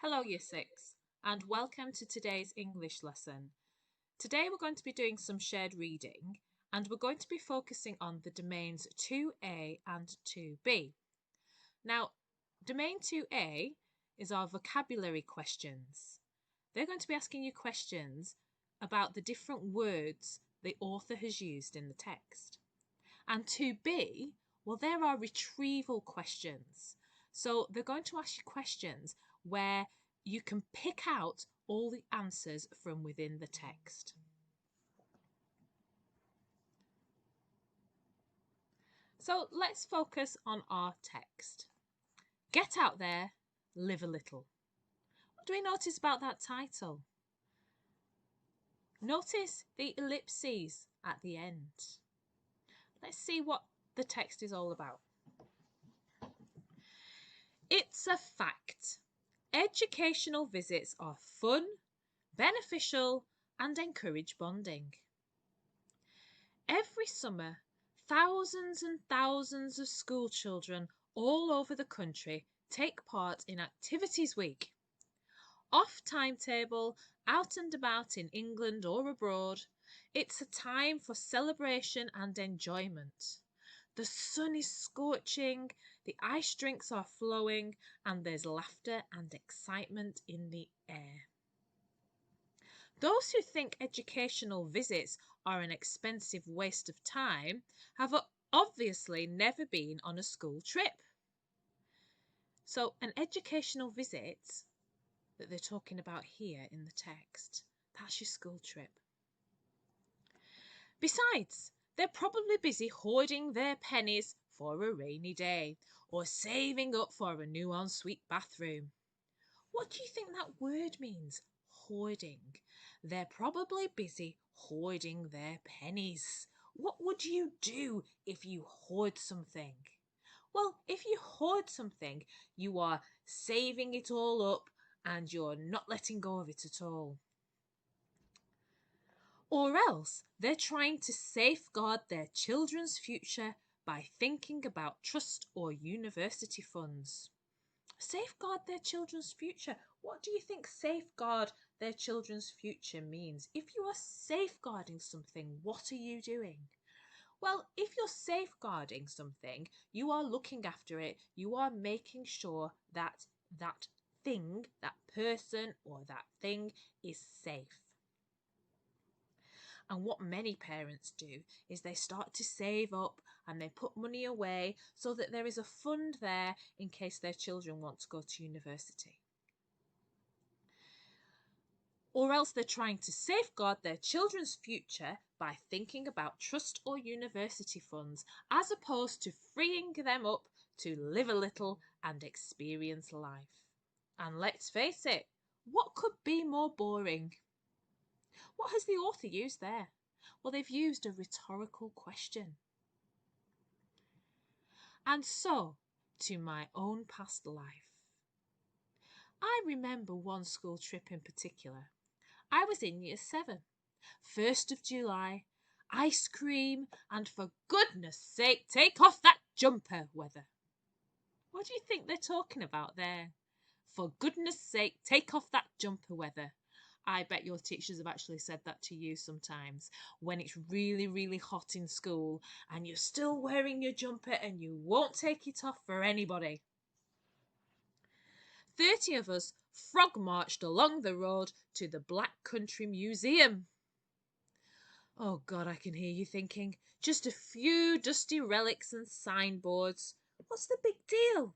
Hello, Year 6, and welcome to today's English lesson. Today we're going to be doing some shared reading, and we're going to be focusing on the domains 2A and 2B. Now, domain 2A is our vocabulary questions. They're going to be asking you questions about the different words the author has used in the text. And 2B, well, there are retrieval questions. So they're going to ask you questions where you can pick out all the answers from within the text. So let's focus on our text. Get out there, live a little. What do we notice about that title? Notice the ellipses at the end. Let's see what the text is all about. It's a fact. Educational visits are fun, beneficial, and encourage bonding. Every summer, thousands and thousands of school children all over the country take part in Activities Week. Off timetable, out and about in England or abroad, it's a time for celebration and enjoyment. The sun is scorching, the ice drinks are flowing, and there's laughter and excitement in the air. Those who think educational visits are an expensive waste of time have obviously never been on a school trip. So, an educational visit that they're talking about here in the text, that's your school trip. Besides, they're probably busy hoarding their pennies for a rainy day or saving up for a new ensuite bathroom. What do you think that word means? Hoarding. They're probably busy hoarding their pennies. What would you do if you hoard something? Well, if you hoard something, you are saving it all up and you're not letting go of it at all. Or else they're trying to safeguard their children's future by thinking about trust or university funds. Safeguard their children's future. What do you think safeguard their children's future means? If you are safeguarding something, what are you doing? Well, if you're safeguarding something, you are looking after it. You are making sure that that thing, that person or that thing is safe. And what many parents do is they start to save up and they put money away so that there is a fund there in case their children want to go to university. Or else they're trying to safeguard their children's future by thinking about trust or university funds, as opposed to freeing them up to live a little and experience life. And let's face it, what could be more boring? What has the author used there? Well, they've used a rhetorical question. And so, to my own past life. I remember one school trip in particular. I was in Year 7. 1st of July, ice cream, and for goodness sake, take off that jumper weather. What do you think they're talking about there? For goodness sake, take off that jumper weather. I bet your teachers have actually said that to you sometimes when it's really, really hot in school and you're still wearing your jumper and you won't take it off for anybody. 30 of us frog marched along the road to the Black Country Museum. Oh God, I can hear you thinking, just a few dusty relics and signboards. What's the big deal?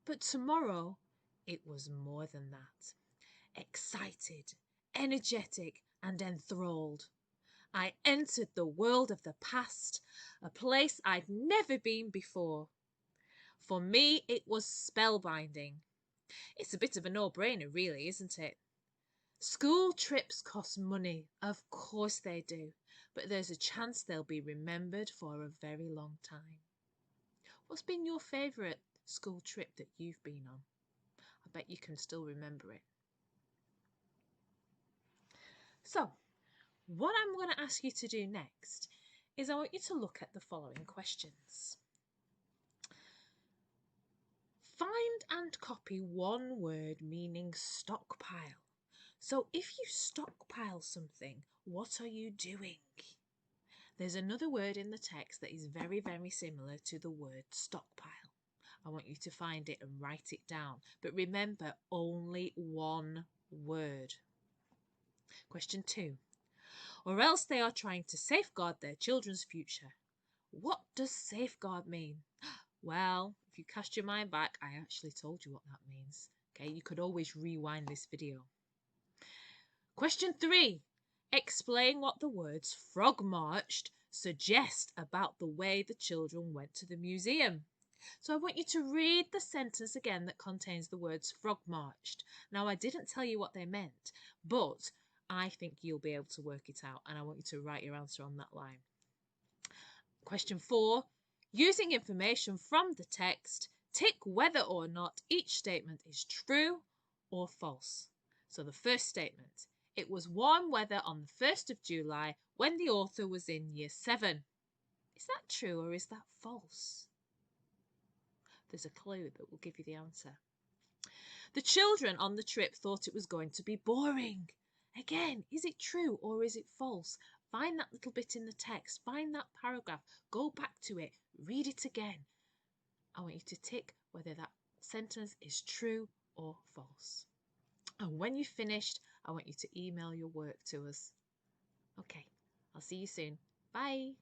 But tomorrow, it was more than that. Excited, energetic, and enthralled. I entered the world of the past, a place I'd never been before. For me, it was spellbinding. It's a bit of a no-brainer, really, isn't it? School trips cost money, of course they do, but there's a chance they'll be remembered for a very long time. What's been your favourite school trip that you've been on? I bet you can still remember it. So, what I'm going to ask you to do next is I want you to look at the following questions. Find and copy one word meaning stockpile. So if you stockpile something, what are you doing? There's another word in the text that is very, very similar to the word stockpile. I want you to find it and write it down. But remember, only one word. Question 2. Or else they are trying to safeguard their children's future. What does safeguard mean? Well, if you cast your mind back, I actually told you what that means. Okay, you could always rewind this video. Question 3. Explain what the words frog marched suggest about the way the children went to the museum. So I want you to read the sentence again that contains the words frog marched. Now, I didn't tell you what they meant, but I think you'll be able to work it out, and I want you to write your answer on that line. Question 4. Using information from the text, tick whether or not each statement is true or false. So the first statement, it was warm weather on the 1st of July when the author was in year 7. Is that true or is that false? There's a clue that will give you the answer. The children on the trip thought it was going to be boring. Again, is it true or is it false? Find that little bit in the text, find that paragraph, go back to it, read it again. I want you to tick whether that sentence is true or false. And when you've finished, I want you to email your work to us. Okay, I'll see you soon. Bye.